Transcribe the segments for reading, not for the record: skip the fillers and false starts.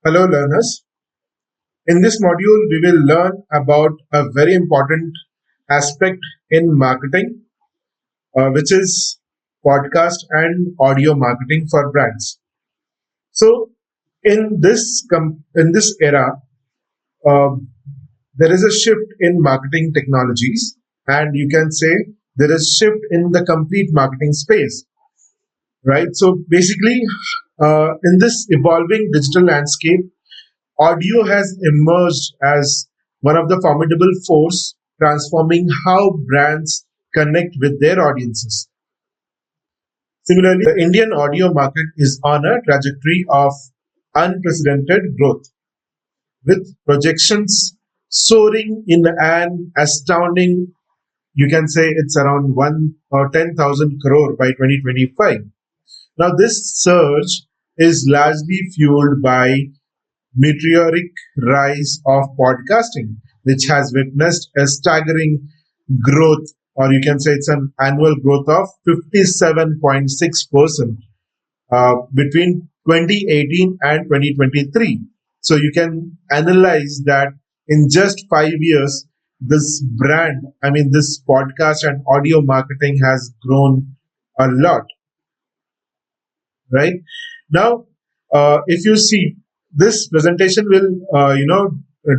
Hello, learners. In this module, we will learn about a very important aspect in marketing, which is podcast and audio marketing for brands. So, in this era, um, there is a shift in marketing technologies, and you can say there is shift in the complete marketing space, right? So, basically, in this evolving digital landscape, audio has emerged as one of the formidable force transforming how brands connect with their audiences. Similarly, the Indian audio market is on a trajectory of unprecedented growth, with projections soaring in an astounding, you can say it's around 1 or 10,000 crore by 2025. Now, this surge is largely fueled by meteoric rise of podcasting, which has witnessed a staggering growth, or you can say it's an annual growth of 57.6% between 2018 and 2023. So you can analyze that in just 5 years, this podcast and audio marketing has grown a lot, right? Now, if you see, this presentation will,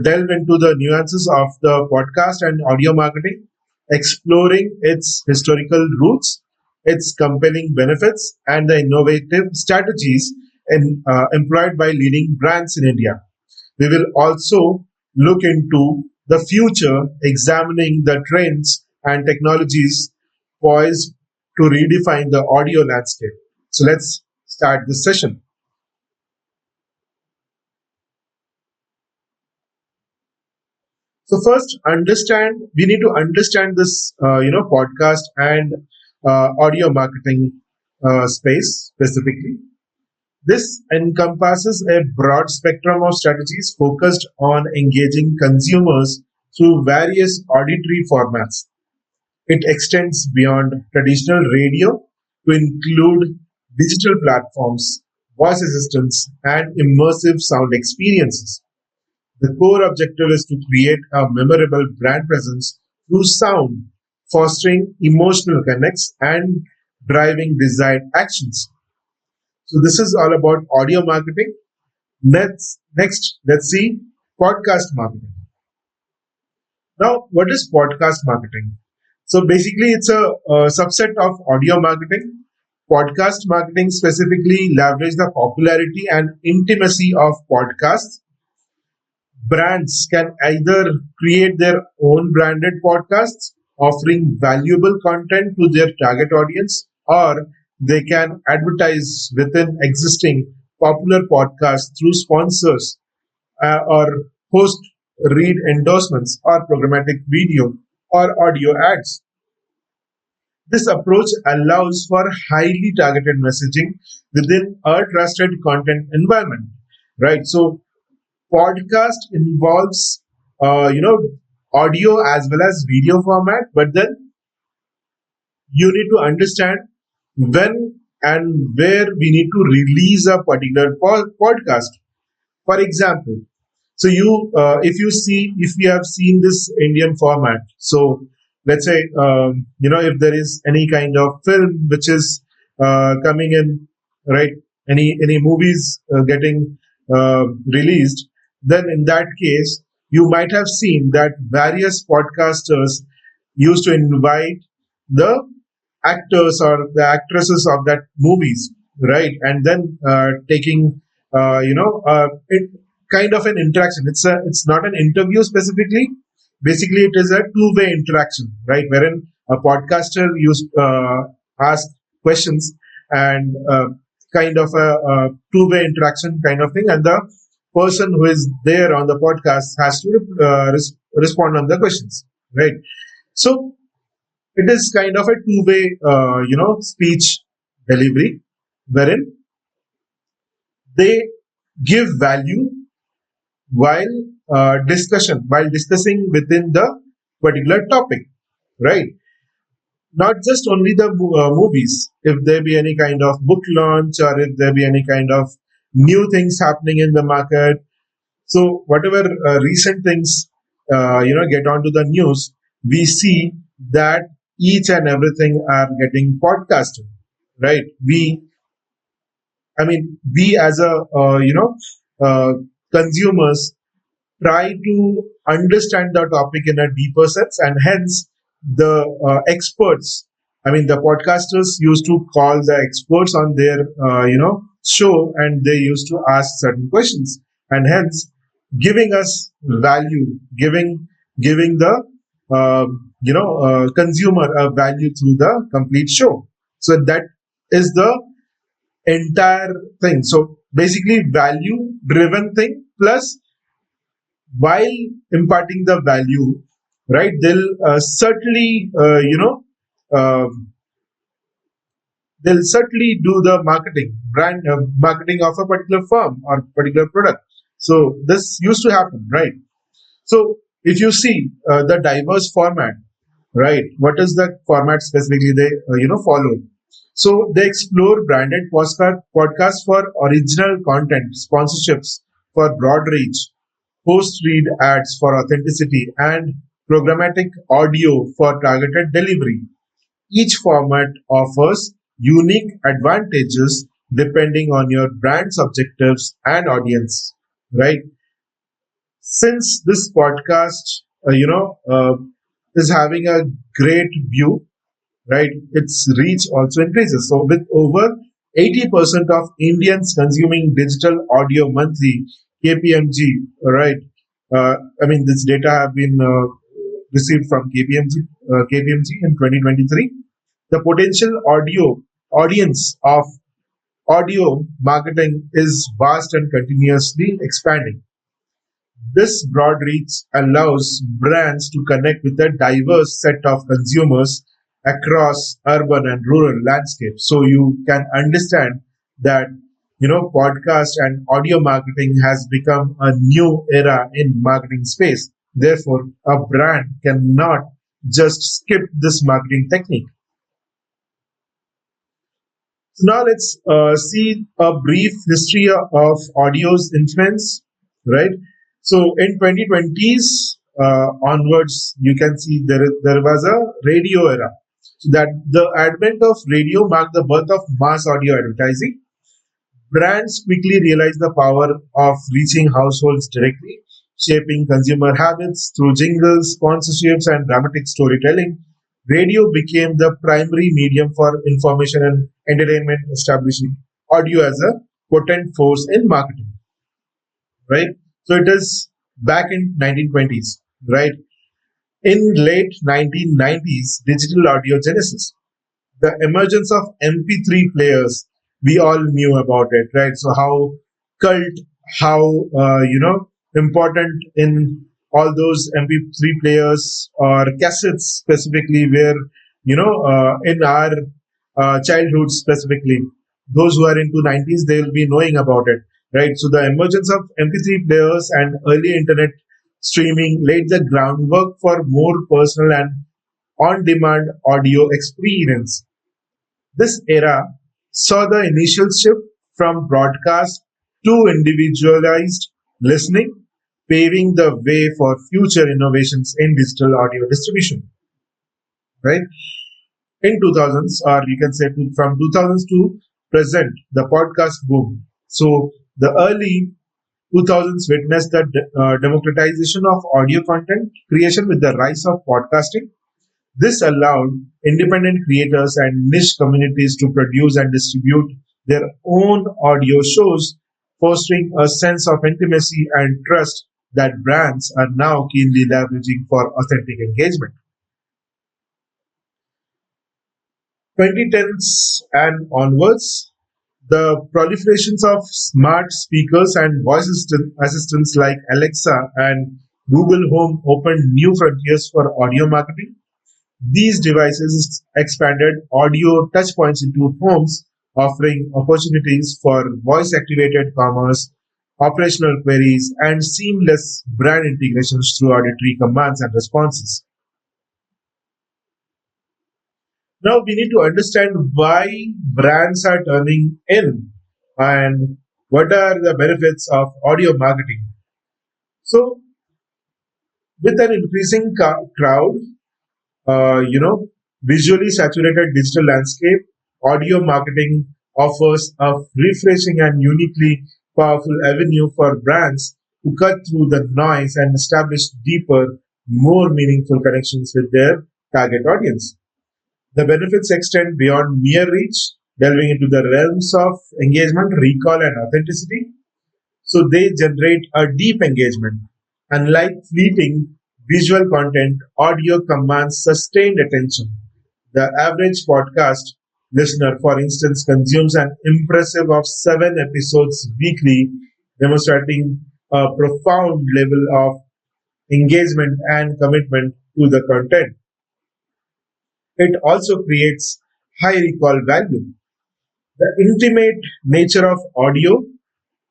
delve into the nuances of the podcast and audio marketing, exploring its historical roots, its compelling benefits, and the innovative strategies employed by leading brands in India. We will also look into the future, examining the trends and technologies poised to redefine the audio landscape. So let's start this session. So first, we need to understand this, podcast and audio marketing space specifically. This encompasses a broad spectrum of strategies focused on engaging consumers through various auditory formats. It extends beyond traditional radio to include digital platforms, voice assistants, and immersive sound experiences. The core objective is to create a memorable brand presence through sound, fostering emotional connects and driving desired actions. So this is all about audio marketing. Next, let's see podcast marketing. Now, what is podcast marketing? So basically, it's a subset of audio marketing. Podcast marketing specifically leverage the popularity and intimacy of podcasts. Brands can either create their own branded podcasts, offering valuable content to their target audience, or they can advertise within existing popular podcasts through sponsors or host read endorsements or programmatic video or audio ads. This approach allows for highly targeted messaging within a trusted content environment, right? So podcast involves, audio as well as video format, but then you need to understand when and where we need to release a particular podcast. For example, so if you have seen this Indian format, so let's say, if there is any kind of film which is coming in, right? Any movies getting released, then in that case, you might have seen that various podcasters used to invite the actors or the actresses of that movies, right? And then taking, it kind of an interaction. It's not an interview specifically. Basically, it is a two-way interaction, right? Wherein a podcaster ask questions and kind of a two-way interaction kind of thing, and the person who is there on the podcast has to respond on the questions, right? So it is kind of a two-way, speech delivery, wherein they give value while while discussing within the particular topic, right? Not just only the movies. If there be any kind of book launch or if there be any kind of new things happening in the market. So whatever recent things get onto the news, we see that each and everything are getting podcasted, right? We as a uh, consumers try to understand the topic in a deeper sense, and hence the experts, the podcasters used to call the experts on their show, and they used to ask certain questions, and hence giving us value, giving the consumer a value through the complete show. So that is the entire thing. So basically value driven thing, plus while imparting the value, right, uh, they'll certainly do the brand marketing of a particular firm or particular product. So this used to happen, right? So if you see the diverse format, right, what is the format specifically they follow? So they explore branded podcasts for original content, sponsorships for broad reach, post-read ads for authenticity, and programmatic audio for targeted delivery. Each format offers unique advantages depending on your brand's objectives and audience, right? Since this podcast, is having a great view, right? Its reach also increases. So with over 80% of Indians consuming digital audio monthly, KPMG, right? This data have been received from KPMG in 2023. The potential audience of audio marketing is vast and continuously expanding. This broad reach allows brands to connect with a diverse set of consumers across urban and rural landscapes. So you can understand that podcast and audio marketing has become a new era in marketing space. Therefore, a brand cannot just skip this marketing technique. So now let's see a brief history of audio's influence, right? So in 2020s onwards, you can see there was a radio era. So that the advent of radio marked the birth of mass audio advertising. Brands quickly realized the power of reaching households directly, shaping consumer habits through jingles, sponsorships, and dramatic storytelling. Radio became the primary medium for information and entertainment, establishing audio as a potent force in marketing. Right? So it is back in 1920s. Right? In late 1990s, digital audio genesis, the emergence of MP3 players, we all knew about it, right? So how cult, how important in all those MP3 players or cassettes specifically were, in our childhood specifically. Those who are into 90s, they will be knowing about it, right? So the emergence of MP3 players and early internet streaming laid the groundwork for more personal and on-demand audio experience. This era saw the initial shift from broadcast to individualized listening, paving the way for future innovations in digital audio distribution. Right? In 2000s, or you can say from 2000s to present, the podcast boom. So the early 2000s witnessed the democratization of audio content creation with the rise of podcasting. This allowed independent creators and niche communities to produce and distribute their own audio shows, fostering a sense of intimacy and trust that brands are now keenly leveraging for authentic engagement. 2010s and onwards, the proliferations of smart speakers and voice assistants like Alexa and Google Home opened new frontiers for audio marketing. These devices expanded audio touchpoints into homes, offering opportunities for voice-activated commerce, operational queries, and seamless brand integrations through auditory commands and responses. Now we need to understand why brands are turning in and What are the benefits of audio marketing? So, with an increasing crowd, visually saturated digital landscape, audio marketing offers a refreshing and uniquely powerful avenue for brands to cut through the noise and establish deeper, more meaningful connections with their target audience. The benefits extend beyond mere reach, delving into the realms of engagement, recall, and authenticity. So they generate a deep engagement. Unlike fleeting visual content, audio commands sustained attention. The average podcast listener, for instance, consumes an impressive of 7 episodes weekly, demonstrating a profound level of engagement and commitment to the content. It also creates high recall value. The intimate nature of audio,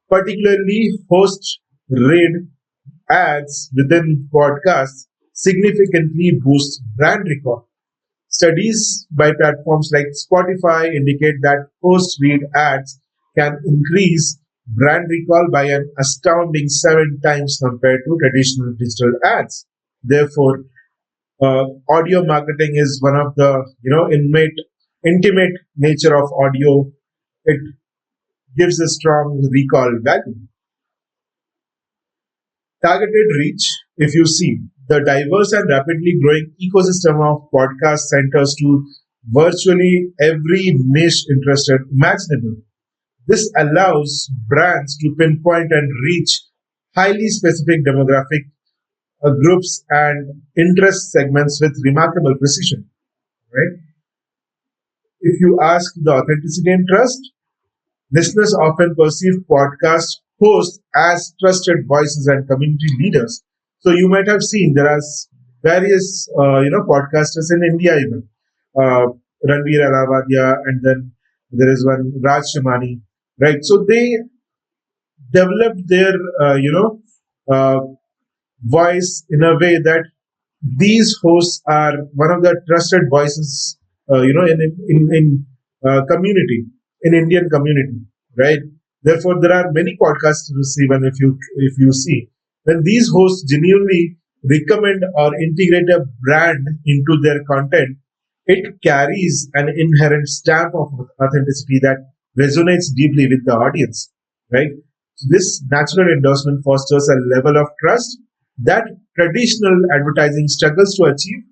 particularly host read ads within podcasts, significantly boosts brand recall. Studies by platforms like Spotify indicate that post read ads can increase brand recall by an astounding 7 times compared to traditional digital ads. Therefore, audio marketing is one of the intimate nature of audio. It gives a strong recall value. Targeted reach, if you see, the diverse and rapidly growing ecosystem of podcast centers to virtually every niche interested imaginable. This allows brands to pinpoint and reach highly specific demographic groups and interest segments with remarkable precision. Right? If you ask the authenticity and trust, listeners often perceive podcast hosts as trusted voices and community leaders. So you might have seen there are various podcasters in India even, uh, Ranveer Alavadia, and then there is one Raj Shamani, right? So they developed their uh, voice in a way that these hosts are one of the trusted voices, in community, in Indian community, right? Therefore, there are many podcasters even if you see when these hosts genuinely recommend or integrate a brand into their content, it carries an inherent stamp of authenticity that resonates deeply with the audience, right? So this natural endorsement fosters a level of trust that traditional advertising struggles to achieve,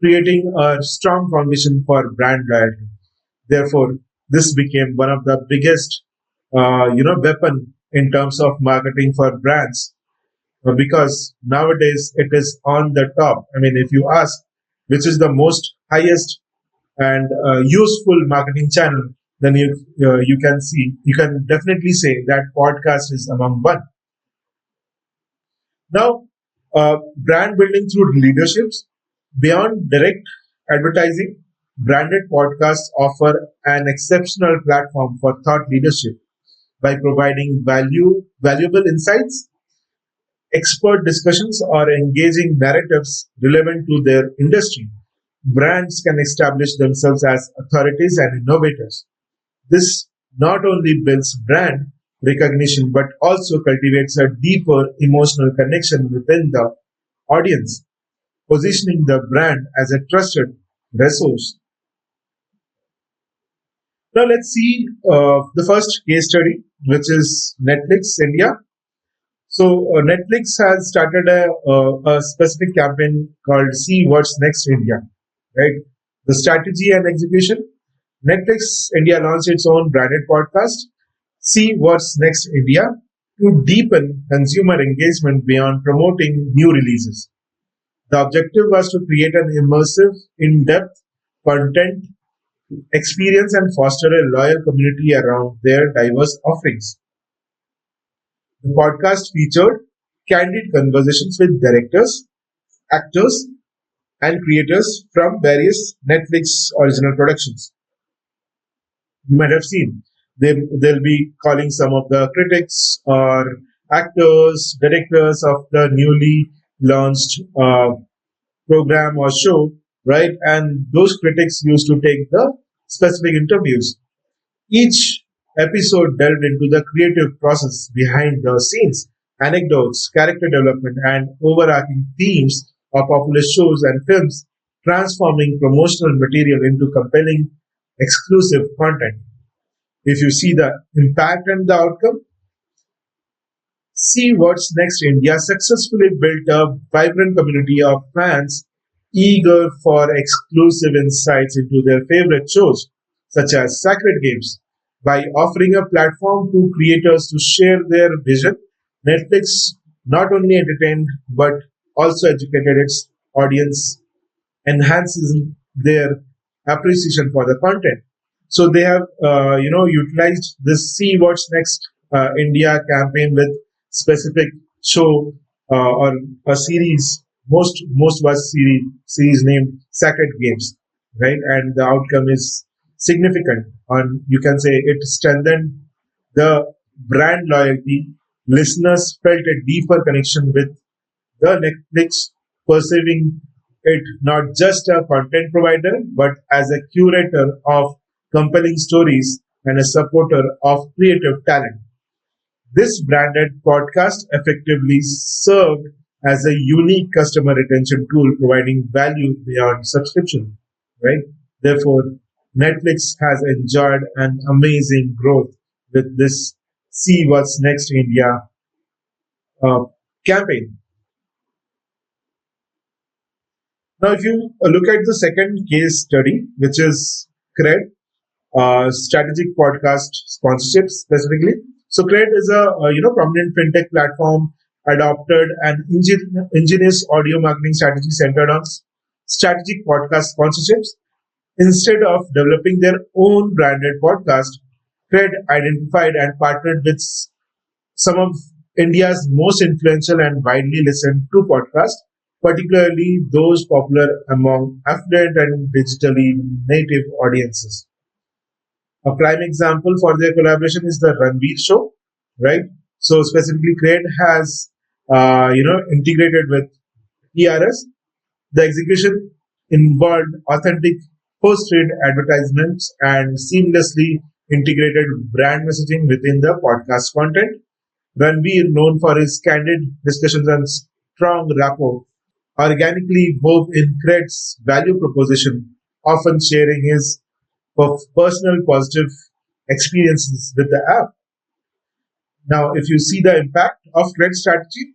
creating a strong foundation for brand loyalty. Therefore, this became one of the biggest, weapon in terms of marketing for brands because nowadays it is on the top. I mean, if you ask which is the most highest and useful marketing channel, then you can definitely say that podcast is among one. Now, brand building through leaderships beyond direct advertising, branded podcasts offer an exceptional platform for thought leadership by providing valuable insights, expert discussions, or engaging narratives relevant to their industry. Brands can establish themselves as authorities and innovators. This not only builds brand recognition but also cultivates a deeper emotional connection within the audience, positioning the brand as a trusted resource. Now, let's see the first case study, which is Netflix India. So, Netflix has started a specific campaign called See What's Next India, right? The strategy and execution. Netflix India launched its own branded podcast, See What's Next India, to deepen consumer engagement beyond promoting new releases. The objective was to create an immersive, in depth content experience and foster a loyal community around their diverse offerings. The podcast featured candid conversations with directors, actors, and creators from various Netflix original productions. You might have seen they'll be calling some of the critics or actors, directors of the newly launched program or show, right? And those critics used to take the specific interviews. Each episode delved into the creative process behind the scenes, anecdotes, character development, and overarching themes of popular shows and films, transforming promotional material into compelling, exclusive content. If you see the impact and the outcome, see what's next. India successfully built a vibrant community of fans eager for exclusive insights into their favorite shows, such as Sacred Games. By offering a platform to creators to share their vision, Netflix not only entertained but also educated its audience, enhances their appreciation for the content. So they have, utilized this "See What's Next" India campaign with specific show or a series, most was series named Sacred Games, right? And the outcome is significant. On you can say it strengthened the brand loyalty. Listeners felt a deeper connection with the Netflix, perceiving it not just a content provider, but as a curator of compelling stories and a supporter of creative talent. This branded podcast effectively served as a unique customer retention tool, providing value beyond subscription. Right? Therefore, Netflix has enjoyed an amazing growth with this "See What's Next India" uh, campaign. Now, if you look at the second case study, which is CRED, strategic podcast sponsorship specifically. So CRED is a prominent fintech platform adopted an ingenious audio marketing strategy centered on strategic podcast sponsorships. Instead of developing their own branded podcast, CRED identified and partnered with some of India's most influential and widely listened to podcasts, particularly those popular among affluent and digitally native audiences. A prime example for their collaboration is the Ranveer Show, right? So specifically, Crate has integrated with ERS. The execution involved authentic post-trade advertisements and seamlessly integrated brand messaging within the podcast content. Ranveer, known for his candid discussions and strong rapport, organically wove in Craig's value proposition, often sharing his personal positive experiences with the app. Now, if you see the impact of Craig's strategy,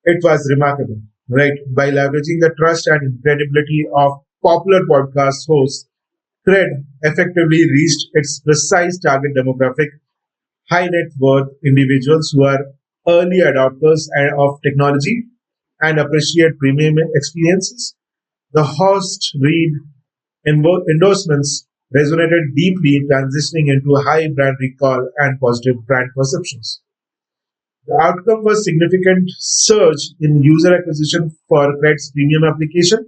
it was remarkable, right? By leveraging the trust and credibility of popular podcast hosts, Cred effectively reached its precise target demographic, high net worth individuals who are early adopters of technology and appreciate premium experiences. The host read endorsements resonated deeply, transitioning into high brand recall and positive brand perceptions. The outcome was significant surge in user acquisition for Cred's premium application.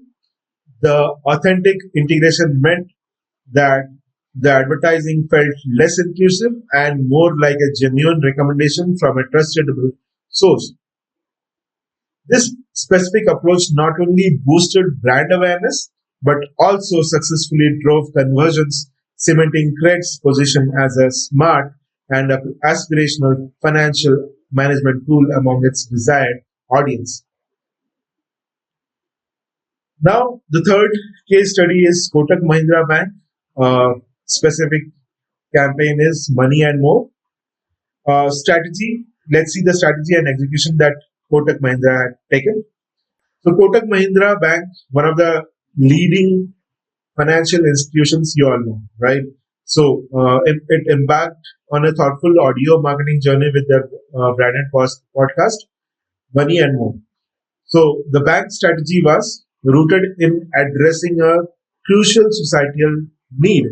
The authentic integration meant that the advertising felt less intrusive and more like a genuine recommendation from a trusted source. This specific approach not only boosted brand awareness but also successfully drove conversions, cementing Craig's position as a smart and aspirational financial management tool among its desired audience. Now, the third case study is Kotak Mahindra Bank. Specific campaign is Money and More. Strategy. Let's see the strategy and execution that Kotak Mahindra had taken. So Kotak Mahindra Bank, one of the leading financial institutions you all know, right? So it embarked on a thoughtful audio marketing journey with their branded podcast, Money and More. So the bank's strategy was rooted in addressing a crucial societal need,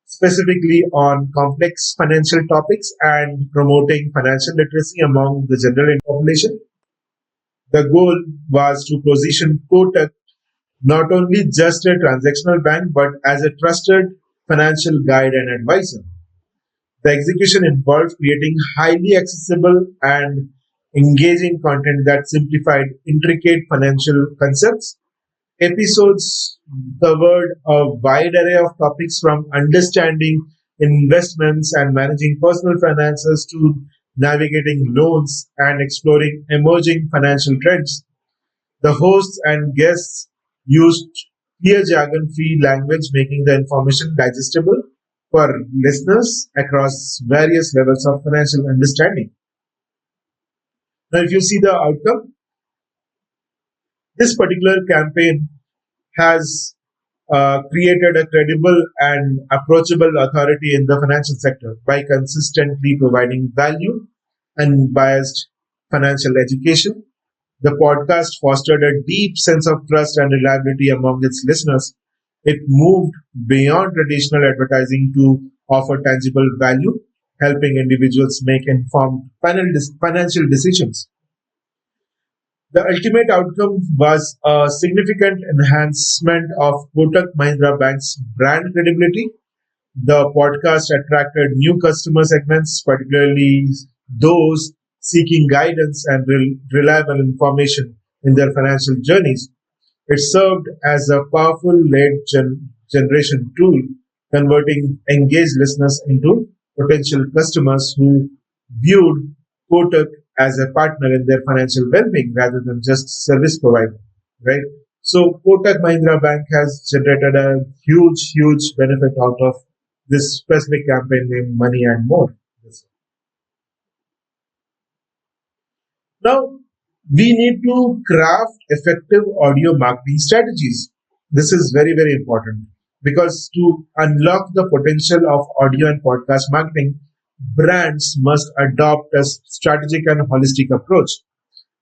specifically on complex financial topics and promoting financial literacy among the general population. The goal was to position Kotak not only just a transactional bank but as a trusted financial guide and advisor. The execution involved creating highly accessible and engaging content that simplified intricate financial concepts. Episodes covered a wide array of topics from understanding investments and managing personal finances to navigating loans and exploring emerging financial trends. The hosts and guests used clear jargon-free language, making the information digestible for listeners across various levels of financial understanding. Now, if you see the outcome, this particular campaign has created a credible and approachable authority in the financial sector by consistently providing value and biased financial education. The podcast fostered a deep sense of trust and reliability among its listeners. It moved beyond traditional advertising to offer tangible value, helping individuals make informed financial decisions. The ultimate outcome was a significant enhancement of Kotak Mahindra Bank's brand credibility. The podcast attracted new customer segments, particularly those seeking guidance and reliable information in their financial journeys. It served as a powerful generation tool, converting engaged listeners into potential customers who viewed Kotak as a partner in their financial well-being rather than just service provider, right? So Kotak Mahindra Bank has generated a huge benefit out of this specific campaign named Money and More. Now, we need to craft effective audio marketing strategies. This is very important because to unlock the potential of audio and podcast marketing, brands must adopt a strategic and holistic approach.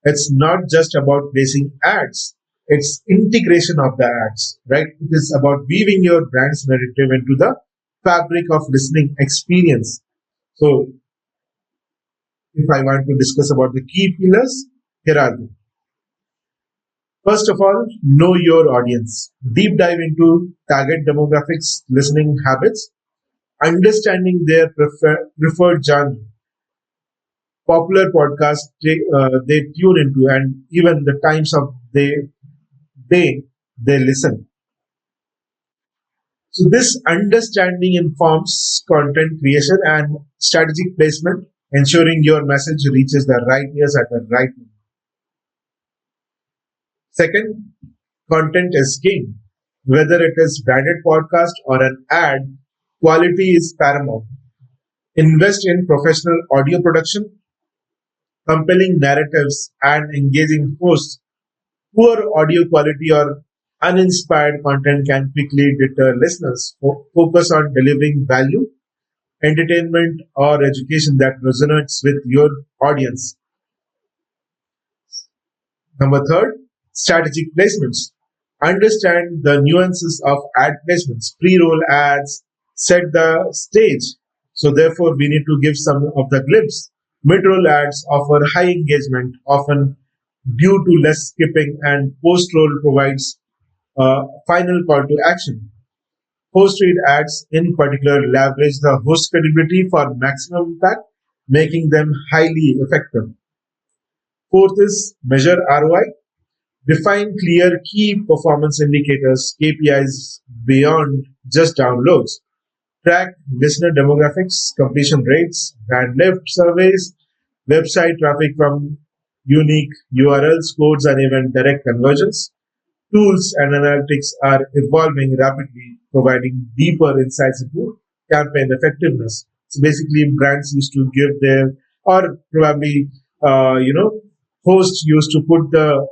It's not just about placing ads, it's integration of the ads, right? It is about weaving your brand's narrative into the fabric of listening experience. So, if I want to discuss about the key pillars, here are they. First of all, know your audience. Deep dive into target demographics, listening habits, understanding their preferred genre, popular podcasts they tune into, and even the times of they they listen. So this understanding informs content creation and strategic placement, ensuring your message reaches the right ears at the right moment. Second, content is king. Whether it is branded podcast or an ad, quality is paramount. Invest in professional audio production, compelling narratives, and engaging hosts. Poor audio quality or uninspired content can quickly deter listeners. Focus on delivering value, entertainment, or education that resonates with your audience. Number third, strategic placements. Understand the nuances of ad placements. Pre-roll ads set the stage. So therefore, we need to give some of the glimpse. Mid-roll ads offer high engagement, often due to less skipping, and post-roll provides a final call to action. Post-read ads, in particular, leverage the host credibility for maximum impact, making them highly effective. Fourth is measure ROI. Define clear key performance indicators, KPIs beyond just downloads. Track listener demographics, completion rates, brand lift surveys, website traffic from unique URLs, codes, and even direct conversions. Tools and analytics are evolving rapidly, providing deeper insights into campaign effectiveness. So basically, brands used to give their, or probably, hosts used to put the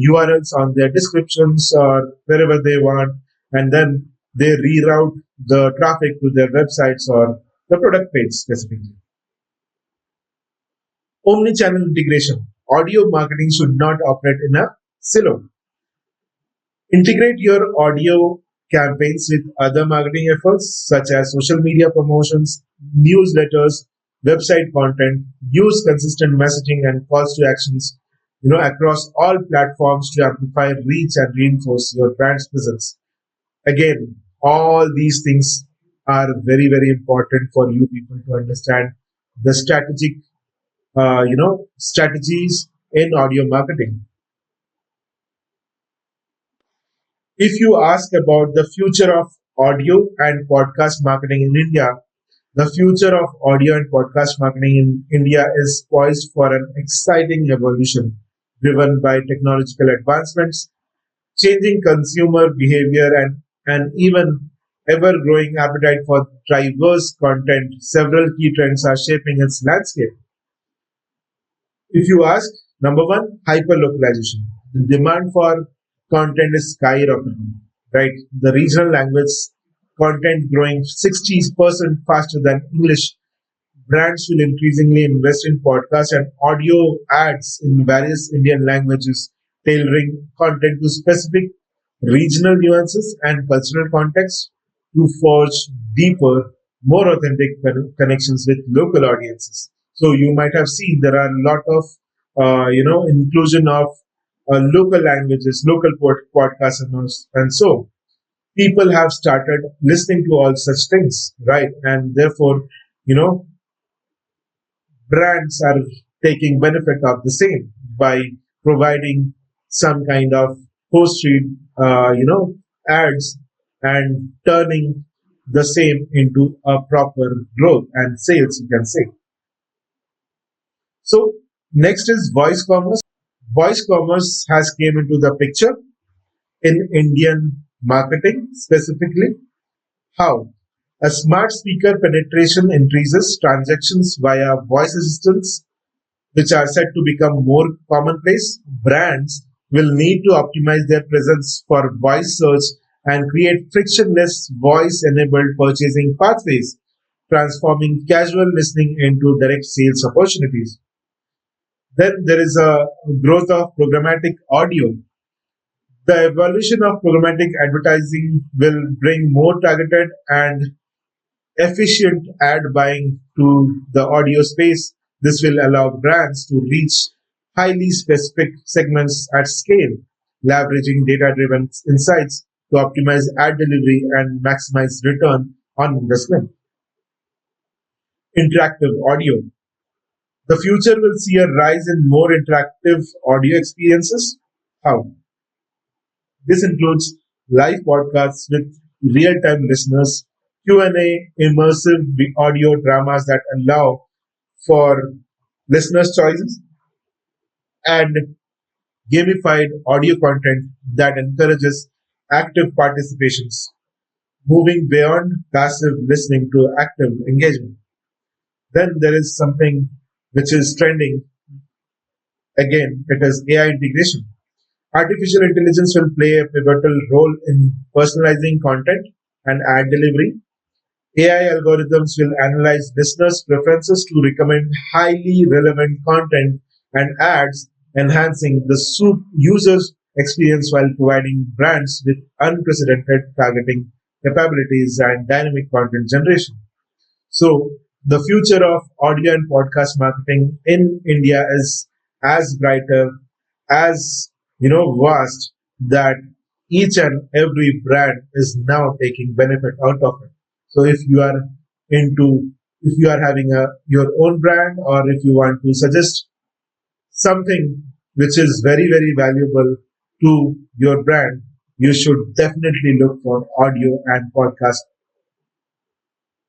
URLs on their descriptions or wherever they want, and then they reroute the traffic to their websites or the product page specifically. Omni-channel integration. Audio marketing should not operate in a silo. Integrate your audio campaigns with other marketing efforts such as social media promotions, newsletters, website content. Use consistent messaging and calls to actions, across all platforms to amplify reach and reinforce your brand's presence. Again, all these things are very important for you people to understand the strategies in audio marketing. If you ask about the future of audio and podcast marketing in India, The future of audio and podcast marketing in India is poised for an exciting evolution driven by technological advancements, changing consumer behavior, and even ever growing appetite for diverse content. Several key trends are shaping its landscape. If you ask, number one, hyperlocalization. The demand for content is skyrocketing, right? The regional language content growing 60% faster than English. Brands will increasingly invest in podcasts and audio ads in various Indian languages, tailoring content to specific regional nuances and cultural contexts to forge deeper, more authentic connections with local audiences. So you might have seen there are a lot of inclusion of local languages, local podcasts, and so people have started listening to all such things, right? And therefore, you know, brands are taking benefit of the same by providing some kind of post-read, ads and turning the same into a proper growth and sales, you can say. So next is voice commerce. Voice commerce has came into the picture in Indian marketing specifically. How? A smart speaker penetration increases transactions via voice assistants which are set to become more commonplace. Brands will need to optimize their presence for voice search and create frictionless voice enabled purchasing pathways, transforming casual listening into direct sales opportunities. Then there is a growth of programmatic audio. The evolution of programmatic advertising will bring more targeted and efficient ad buying to the audio space. This will allow brands to reach highly specific segments at scale, leveraging data driven insights to optimize ad delivery and maximize return on investment. Interactive audio. The future will see a rise in more interactive audio experiences. How? This includes live podcasts with real-time listeners, Q&A, immersive audio dramas that allow for listeners' choices, and gamified audio content that encourages active participations, moving beyond passive listening to active engagement. Then there is something which is trending again, it is AI integration. Artificial intelligence will play a pivotal role in personalizing content and ad delivery. AI algorithms will analyze listeners' preferences to recommend highly relevant content and ads, enhancing the user's experience while providing brands with unprecedented targeting capabilities and dynamic content generation. So, the future of audio and podcast marketing in India is as brighter, as vast that each and every brand is now taking benefit out of it. So if you are having a your own brand, or if you want to suggest something which is very very valuable to your brand, you should definitely look for audio and podcast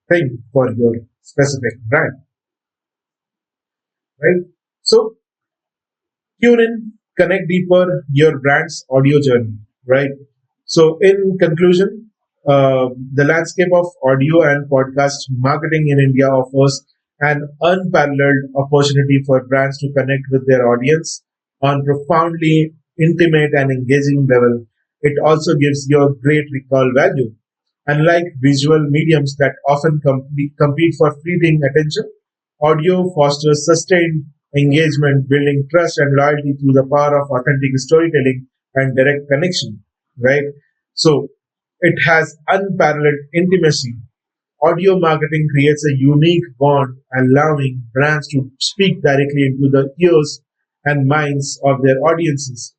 thing for your specific brand, right? So tune in, connect deeper your brand's audio journey, right? So, in conclusion, the landscape of audio and podcast marketing in India offers an unparalleled opportunity for brands to connect with their audience on profoundly intimate and engaging level. It also gives you a great recall value. Unlike visual mediums that often compete for fleeting attention, audio fosters sustained engagement, building trust and loyalty through the power of authentic storytelling and direct connection, right? So it has unparalleled intimacy. Audio marketing creates a unique bond, allowing brands to speak directly into the ears and minds of their audiences,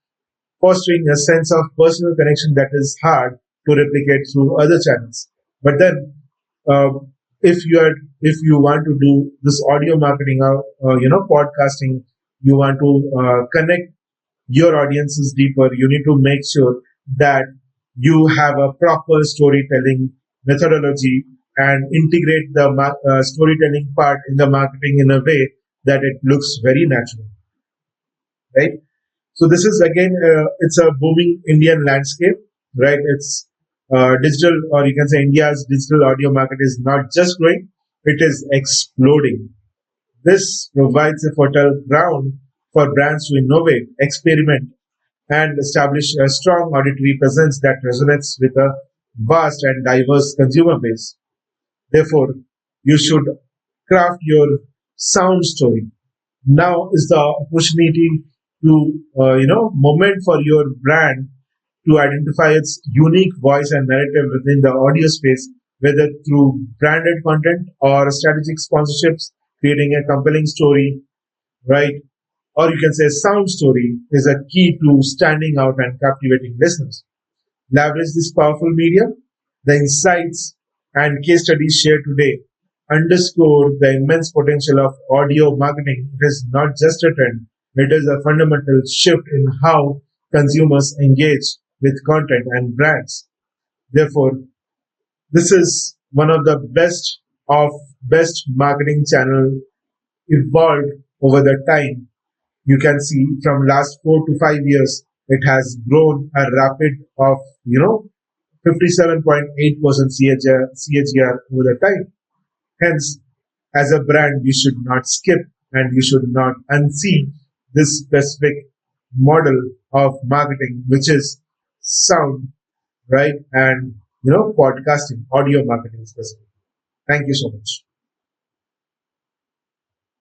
fostering a sense of personal connection that is hard to replicate through other channels. But then, uh, if you want to do this audio marketing, podcasting, you want to connect your audiences deeper. You need to make sure that you have a proper storytelling methodology and integrate the storytelling part in the marketing in a way that it looks very natural, right? So this is again, it's a booming Indian landscape, right? It's digital, or you can say India's digital audio market is not just growing; it is exploding. This provides a fertile ground for brands to innovate, experiment, and establish a strong auditory presence that resonates with a vast and diverse consumer base. Therefore, you should craft your sound story. Now is the opportunity to, moment for your brand to identify its unique voice and narrative within the audio space, whether through branded content or strategic sponsorships, creating a compelling story, right? Or you can say sound story is a key to standing out and captivating listeners. Leverage this powerful media. The insights and case studies shared today underscore the immense potential of audio marketing. It is not just a trend, it is a fundamental shift in how consumers engage with content and brands. Therefore, this is one of the best marketing channel evolved over the time. You can see from last 4 to 5 years, it has grown a rapid of 57.8% CAGR over the time. Hence, as a brand, you should not skip and you should not unsee this specific model of marketing, which is sound, right? And podcasting, audio marketing specifically. Thank you so much.